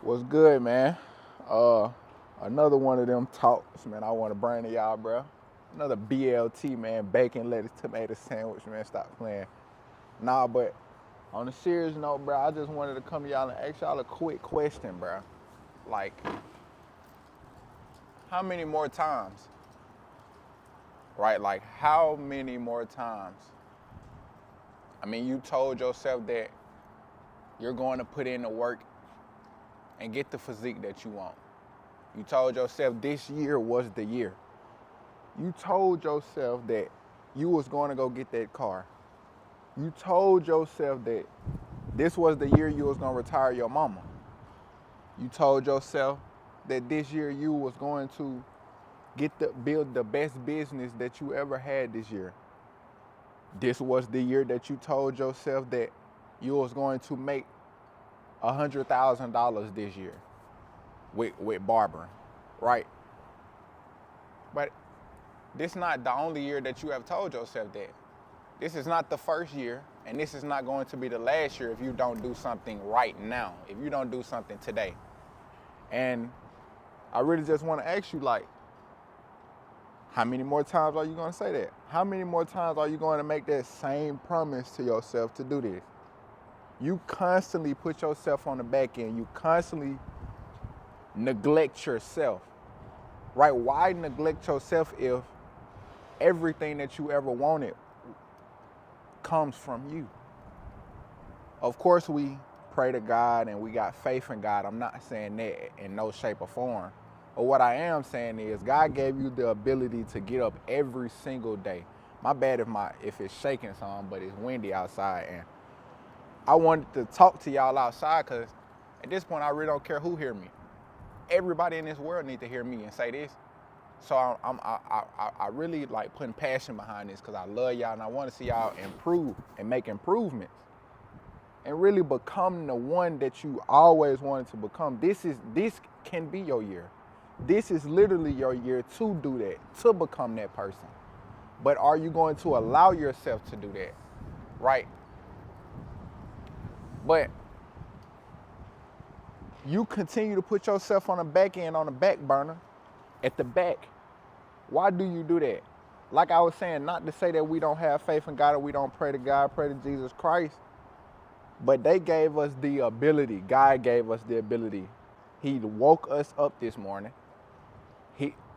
What's good, man? Uh, Another one of them talks, man. I want to bring to y'all, bro. Another BLT, man. Bacon, lettuce, tomato sandwich, man. Stop playing. Nah, but on a serious note, bro, I just wanted to come to y'all and ask y'all a quick question, bro. Like, how many more times? Right? Like, how many more times? I mean, you told yourself that you're going to put in the work and get the physique that you want. You told yourself this year was the year. You told yourself that you was going to go get that car. You told yourself that this was the year you was going to retire your mama. You told yourself that this year you was going to build the best business that you ever had this year. This was the year that you told yourself that you was going to make $100,000 this year with barbering, right? But this is not the only year that you have told yourself that. This is not the first year, and this is not going to be the last year if you don't do something right now, if you don't do something today. And I really just want to ask you, like, how many more times are you going to say that? How many more times are you going to make that same promise to yourself to do this? You constantly put yourself on the back end. You constantly neglect yourself, right? Why neglect yourself if everything that you ever wanted comes from you? Of course, we pray to God and we got faith in God. I'm not saying that in no shape or form. But what I am saying is God gave you the ability to get up every single day. My bad if it's shaking some, but it's windy outside. And I wanted to talk to y'all outside because at this point, I really don't care who hear me. Everybody in this world need to hear me and say this. So I really like putting passion behind this because I love y'all and I want to see y'all improve and make improvements and really become the one that you always wanted to become. This can be your year. This is literally your year to do that, to become that person. But are you going to allow yourself to do that? Right? But you continue to put yourself on the back end, on the back burner, at the back. Why do you do that? Like I was saying, not to say that we don't have faith in God or we don't pray to God, pray to Jesus Christ, but they gave us the ability. God gave us the ability. He woke us up this morning.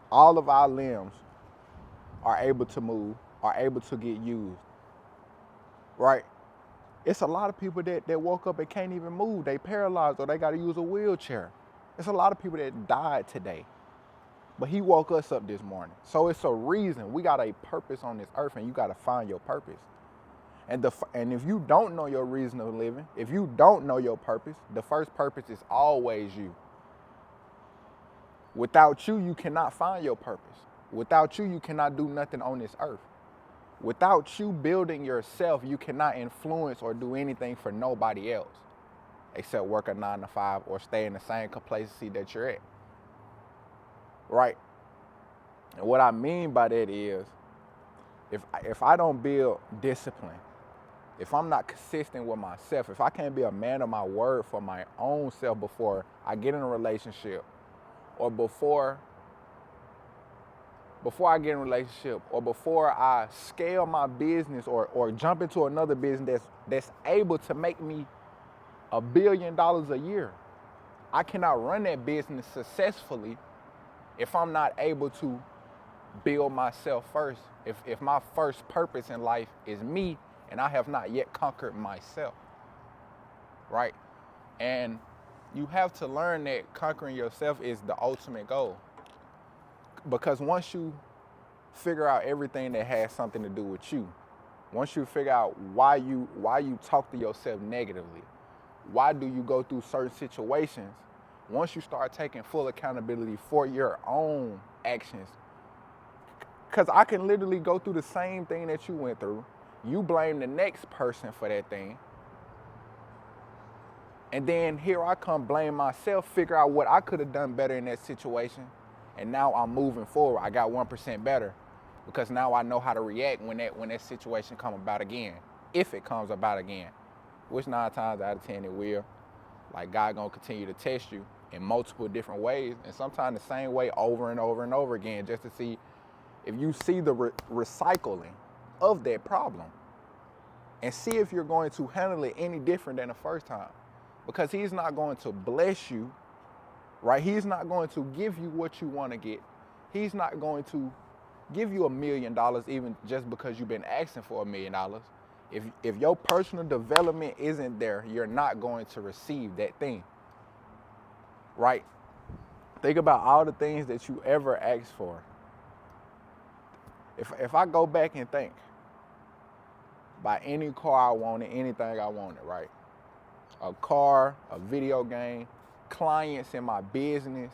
All of our limbs are able to move, are able to get used, right? It's a lot of people that woke up and can't even move. They paralyzed or they got to use a wheelchair. It's a lot of people that died today. But he woke us up this morning. So it's a reason. We got a purpose on this earth, and you got to find your purpose. And if you don't know your reason of living, if you don't know your purpose, the first purpose is always you. Without you, you cannot find your purpose. Without you, you cannot do nothing on this earth. Without you building yourself, you cannot influence or do anything for nobody else except work a 9 to 5 or stay in the same complacency that you're at. Right? And what I mean by that is if I don't build discipline, if I'm not consistent with myself, if I can't be a man of my word for my own self before I get in a relationship or before I get in a relationship or before I scale my business or jump into another business that's able to make me $1 billion a year, I cannot run that business successfully if I'm not able to build myself first. If my first purpose in life is me and I have not yet conquered myself, right? And you have to learn that conquering yourself is the ultimate goal. Because once you figure out everything that has something to do with you, once you figure out why you talk to yourself negatively, why do you go through certain situations, once you start taking full accountability for your own actions, because I can literally go through the same thing that you went through, you blame the next person for that thing, and then here I come blame myself, figure out what I could have done better in that situation, and now I'm moving forward. I got 1% better because now I know how to react when that situation come about again, if it comes about again, which 9 times out of 10 it will. Like, God gonna continue to test you in multiple different ways, and sometimes the same way over and over and over again, just to see if you see the recycling of that problem, and see if you're going to handle it any different than the first time. Because he's not going to bless you, right? He's not going to give you what you want to get. He's not going to give you $1 million even just because you've been asking for $1 million. If your personal development isn't there, you're not going to receive that thing, right? Think about all the things that you ever asked for. If I go back and think, buy any car I wanted, anything I wanted, right? A car, a video game, clients in my business,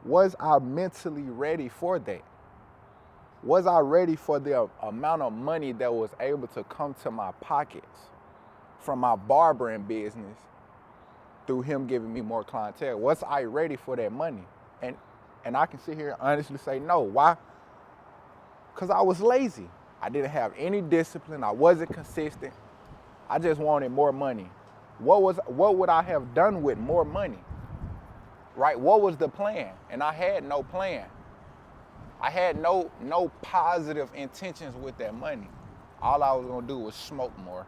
was I mentally ready for that? Was I ready for the amount of money that was able to come to my pockets from my barbering business through him giving me more clientele? Was I ready for that money? And I can sit here and honestly say no. Why? Because I was lazy. I didn't have any discipline. I wasn't consistent. I just wanted more money. What would I have done with more money? Right? What was the plan? And I had no plan. I had no positive intentions with that money. All I was gonna do was smoke more.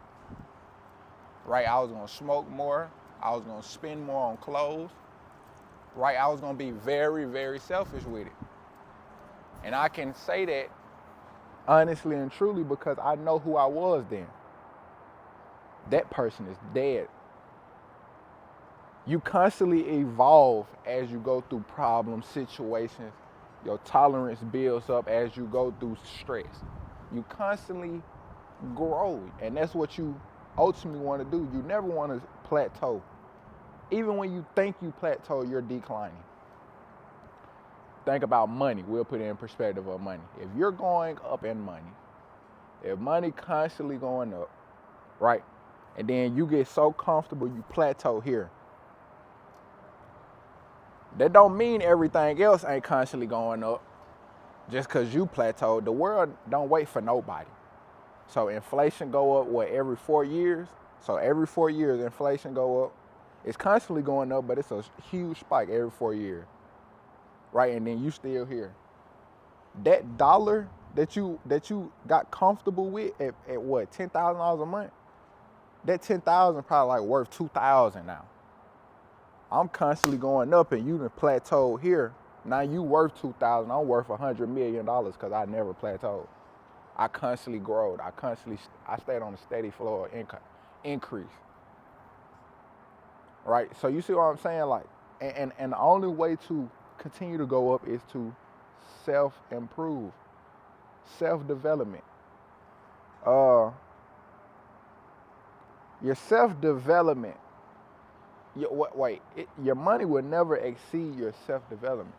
Right? I was gonna smoke more. I was gonna spend more on clothes. Right? I was gonna be very, very selfish with it. And I can say that honestly and truly because I know who I was then. That person is dead. You constantly evolve as you go through problems, situations. Your tolerance builds up as you go through stress. You constantly grow, and that's what you ultimately want to do. You never want to plateau. Even when you think you plateau, you're declining. Think about money. We'll put it in perspective of money. If you're going up in money, if money constantly going up, right, and then you get so comfortable you plateau here, that don't mean everything else ain't constantly going up just because you plateaued. The world don't wait for nobody. So inflation go up, every 4 years? So every 4 years, inflation go up. It's constantly going up, but it's a huge spike every 4 years. Right, and then you still here. That dollar that you got comfortable with at what, $10,000 a month? That $10,000 probably like worth $2,000 now. I'm constantly going up, and you done plateaued here. Now you worth $2,000. I'm worth $100 million because I never plateaued. I constantly growed. I stayed on a steady flow of increase. Right. So you see what I'm saying? Like, and the only way to continue to go up is to self-improve, self-development. Your self-development. Your money will never exceed your self-development,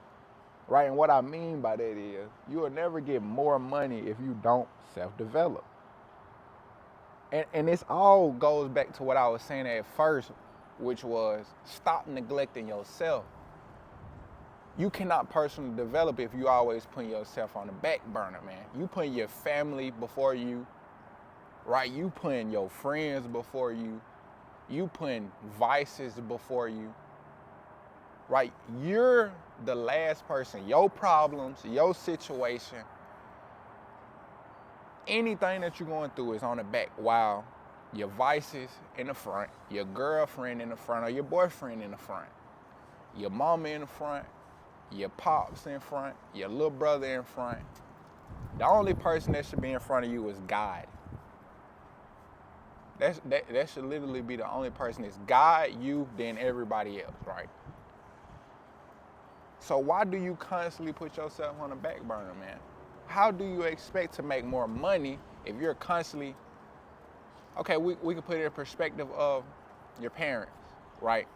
right? And what I mean by that is you will never get more money if you don't self-develop. And this all goes back to what I was saying at first, which was stop neglecting yourself. You cannot personally develop if you always putting yourself on the back burner, man. You putting your family before you, right? You putting your friends before you. You putting vices before you, right? You're the last person. Your problems, your situation, anything that you're going through is on the back, while your vices in the front, your girlfriend in the front, or your boyfriend in the front, your mama in the front, your pops in front, your little brother in front. The only person that should be in front of you is God. That should literally be the only person. It's God, you, then everybody else, right? So why do you constantly put yourself on the back burner, man? How do you expect to make more money if you're constantly... Okay, we can put it in perspective of your parents, right?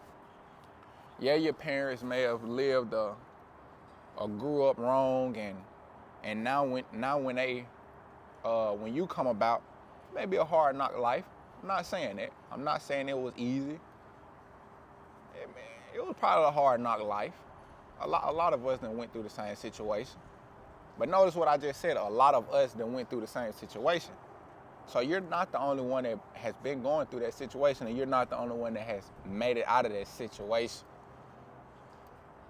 Yeah, your parents may have lived or grew up wrong, and now when you come about, maybe a hard knock life. I'm not saying that. I'm not saying it was easy. It was probably a hard knock life. A lot of us done went through the same situation. But notice what I just said. A lot of us done went through the same situation. So you're not the only one that has been going through that situation, and you're not the only one that has made it out of that situation.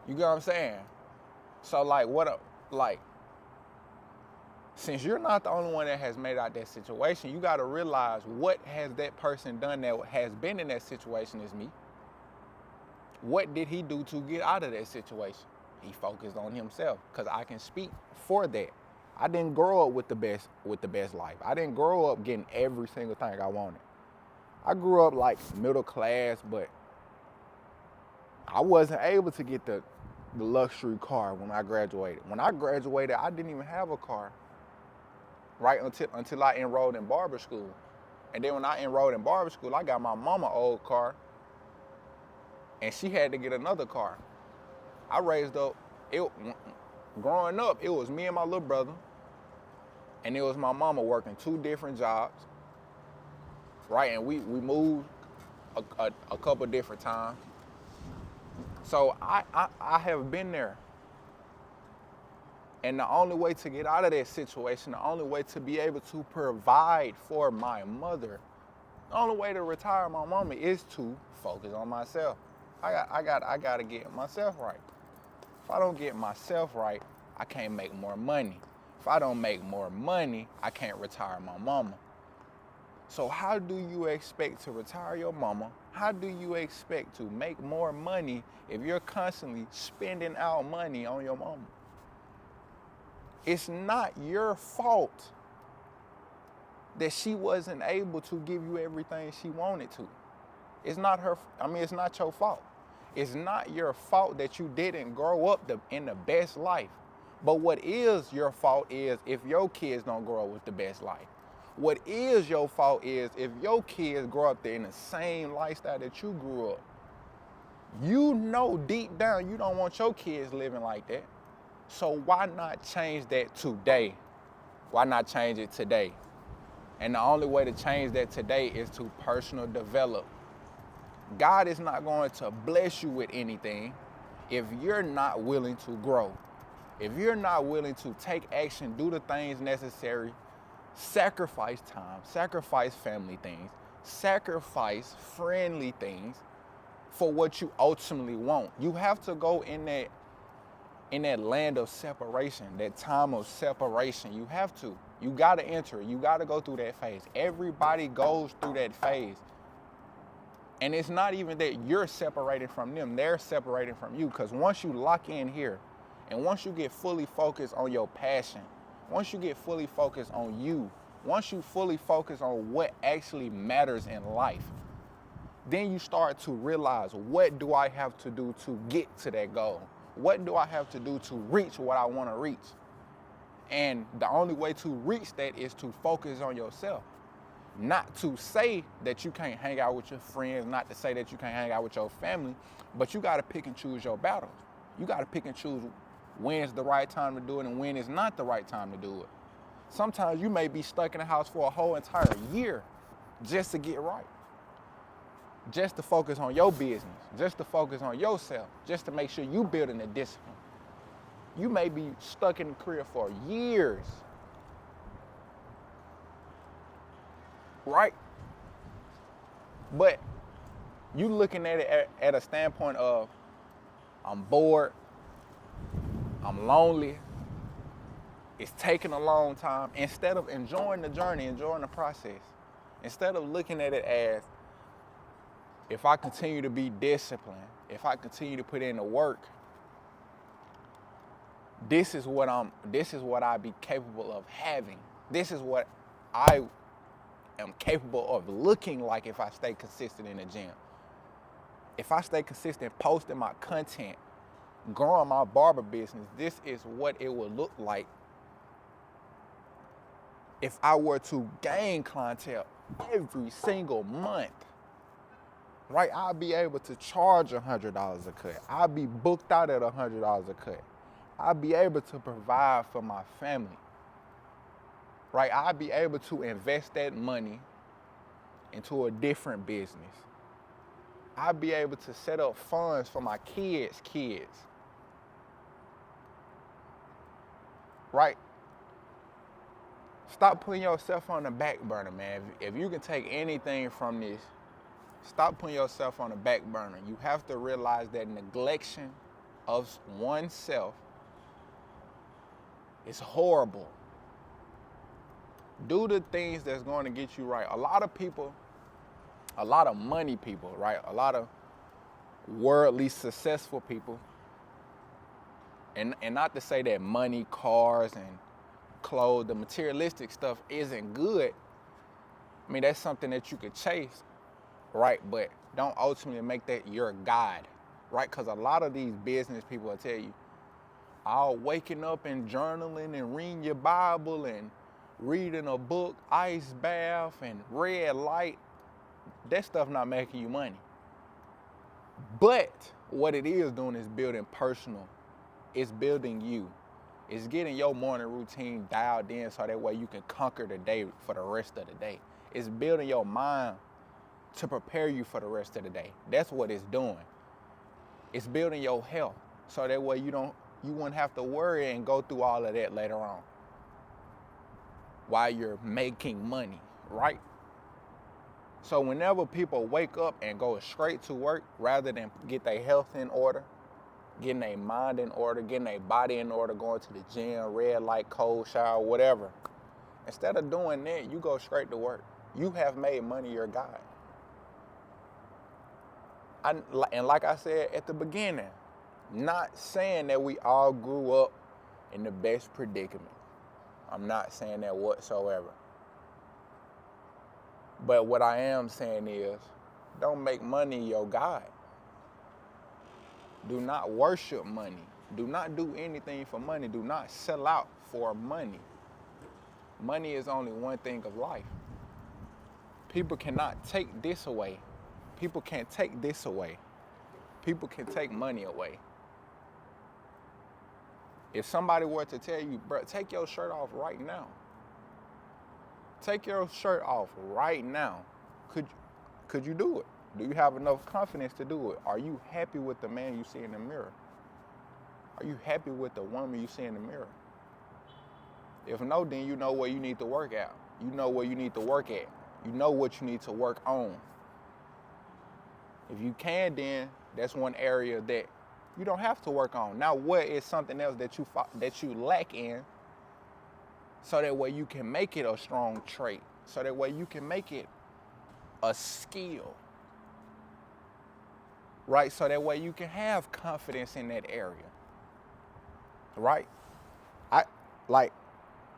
You get what I'm saying? So like since you're not the only one that has made out that situation, you got to realize what has that person done that has been in that situation is me. What did he do to get out of that situation? He focused on himself, because I can speak for that. I didn't grow up with the best life. I didn't grow up getting every single thing I wanted. I grew up like middle class, but I wasn't able to get the luxury car when I graduated. When I graduated, I didn't even have a car, right, until I enrolled in barber school. And then when I enrolled in barber school, I got my mama old car, and she had to get another car. I raised up, growing up, it was me and my little brother, and it was my mama working 2 different jobs, right? And we moved a couple different times. So I have been there. And the only way to get out of that situation, the only way to be able to provide for my mother, the only way to retire my mama is to focus on myself. I got to get myself right. If I don't get myself right, I can't make more money. If I don't make more money, I can't retire my mama. So how do you expect to retire your mama? How do you expect to make more money if you're constantly spending out money on your mama? It's not your fault that she wasn't able to give you everything she wanted to. It's not your fault. It's not your fault that you didn't grow up in the best life. But what is your fault is if your kids don't grow up with the best life. What is your fault is if your kids grow up there in the same lifestyle that you grew up. You know deep down you don't want your kids living like that. So why not change that today? Why not change it today? And the only way to change that today is to personal develop. God is not going to bless you with anything if you're not willing to grow. If you're not willing to take action, do the things necessary, sacrifice time, sacrifice family things, sacrifice friendly things for what you ultimately want. You have to go in that land of separation, that time of separation. You have to. You got to enter. You got to go through that phase. Everybody goes through that phase. And it's not even that you're separated from them. They're separated from you. Because once you lock in here, and once you get fully focused on your passion, once you get fully focused on you, once you fully focus on what actually matters in life, then you start to realize, what do I have to do to get to that goal? What do I have to do to reach what I want to reach? And the only way to reach that is to focus on yourself. Not to say that you can't hang out with your friends, not to say that you can't hang out with your family, but you got to pick and choose your battles. You got to pick and choose when's the right time to do it and when is not the right time to do it. Sometimes you may be stuck in the house for a whole entire year just to get right. Just to focus on your business, just to focus on yourself, just to make sure you building a discipline. You may be stuck in the career for years, right? But you looking at it at a standpoint of, I'm bored, I'm lonely, it's taking a long time, instead of enjoying the journey, enjoying the process, instead of looking at it as, if I continue to be disciplined, if I continue to put in the work, this is what I be capable of having. This is what I am capable of looking like if I stay consistent in the gym. If I stay consistent posting my content, growing my barber business, this is what it would look like if I were to gain clientele every single month. Right, I'll be able to charge $100 a cut. I'll be booked out at $100 a cut. I'll be able to provide for my family. Right, I'll be able to invest that money into a different business. I'll be able to set up funds for my kids' kids. Right? Stop putting yourself on the back burner, man. If you can take anything from this, stop putting yourself on the back burner. You have to realize that neglection of oneself is horrible. Do the things that's going to get you right. A lot of people, a lot of money people, right? A lot of worldly successful people, and not to say that money, cars, and clothes, the materialistic stuff isn't good. I mean, that's something that you could chase, right? But don't ultimately make that your God, right? Because a lot of these business people will tell you, all waking up and journaling and reading your Bible and reading a book, ice bath and red light, that stuff not making you money. But what it is doing is building personal. It's building you. It's getting your morning routine dialed in so that way you can conquer the day for the rest of the day. It's building your mind to prepare you for the rest of the day. That's what it's doing. It's building your health so that way you wouldn't have to worry and go through all of that later on while you're making money, right? So whenever people wake up and go straight to work rather than get their health in order, getting their mind in order, getting their body in order, going to the gym, red light, cold shower, whatever, instead of doing that, you go straight to work. You have made money your God. And like I said at the beginning, not saying that we all grew up in the best predicament. I'm not saying that whatsoever. But what I am saying is, don't make money your God. Do not worship money. Do not do anything for money. Do not sell out for money. Money is only one thing of life. People cannot take this away. People can't take this away. People can take money away. If somebody were to tell you, bro, take your shirt off right now. Take your shirt off right now. Could you do it? Do you have enough confidence to do it? Are you happy with the man you see in the mirror? Are you happy with the woman you see in the mirror? If no, then you know where you need to work out. You know where you need to work at. You know what you need to work on. If you can, then that's one area that you don't have to work on. Now, what is something else that you lack in, so that way you can make it a strong trait, so that way you can make it a skill, right? So that way you can have confidence in that area, right? I'm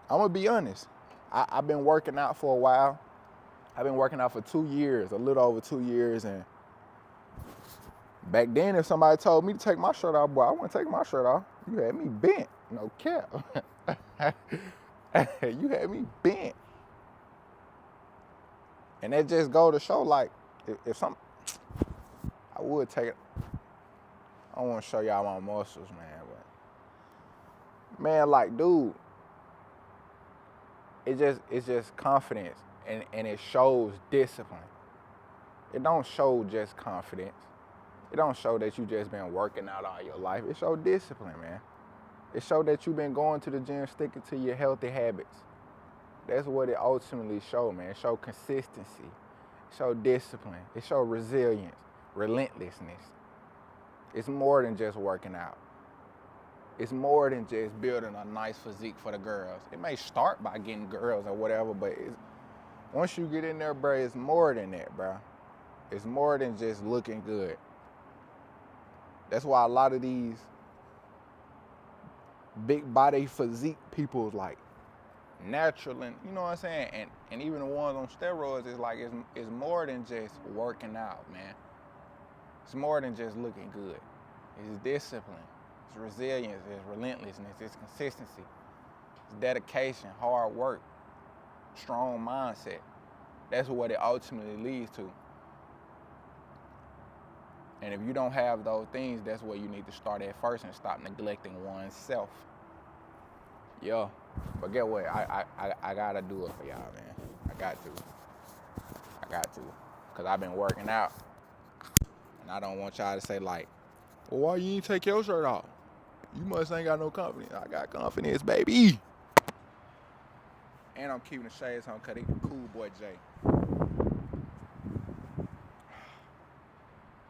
gonna be honest. I've been working out for a while. I've been working out for 2 years, a little over 2 years, and back then, if somebody told me to take my shirt off, boy, I wouldn't take my shirt off. You had me bent, no cap. You had me bent. And that just go to show, like, if some, I would take it. I don't want to show y'all my muscles, man, but man, like, dude, it's just confidence, and it shows discipline. It don't show just confidence. It don't show that you just been working out all your life. It show discipline, man. It show that you've been going to the gym, sticking to your healthy habits. That's what it ultimately show, man. It show consistency. It show discipline. It show resilience, relentlessness. It's more than just working out. It's more than just building a nice physique for the girls. It may start by getting girls or whatever, but once you get in there, bro, it's more than that, bro. It's more than just looking good. That's why a lot of these big body physique people like natural, and you know what I'm saying, and even the ones on steroids, is like it's more than just working out, man. It's more than just looking good. It's discipline, it's resilience, it's relentlessness, it's consistency, it's dedication, hard work, strong mindset. That's what it ultimately leads to. And if you don't have those things, that's where you need to start at first and stop neglecting oneself. Yeah, but get what? I gotta do it for y'all, man. I got to. Because I've been working out. And I don't want y'all to say like, well, why you ain't take your shirt off? You must ain't got no confidence. I got confidence, baby. And I'm keeping the shades on because it's cool boy Jay.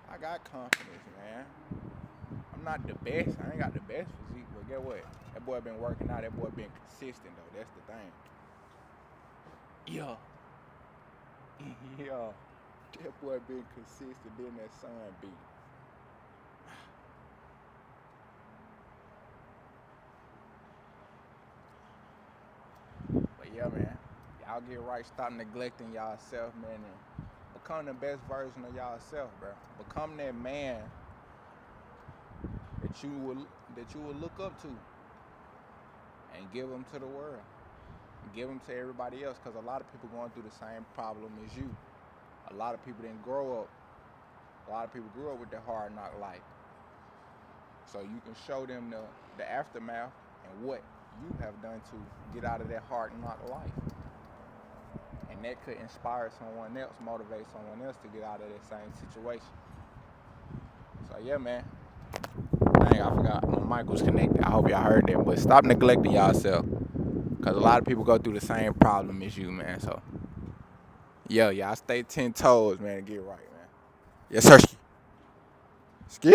I got confidence, man. I'm not the best. I ain't got the best physique, but get what? That boy been working out. That boy been consistent though. That's the thing. Yeah. Yeah. That boy been consistent. Then that sun beat. But yeah, man. Y'all get right. Stop neglecting y'allself, man, and become the best version of y'allself, bro. Become that man that you will look up to, and give them to the world. Give them to everybody else, because a lot of people going through the same problem as you. A lot of people didn't grow up. A lot of people grew up with the hard knock life. So you can show them the aftermath and what you have done to get out of that hard knock life. And that could inspire someone else, motivate someone else to get out of that same situation. So yeah, man. Dang, I forgot my mic was connected. I hope y'all heard that. But stop neglecting yourself, because a lot of people go through the same problem as you, man. So yeah, y'all stay 10 toes, man, and get right, man. Yes, sir. Ski.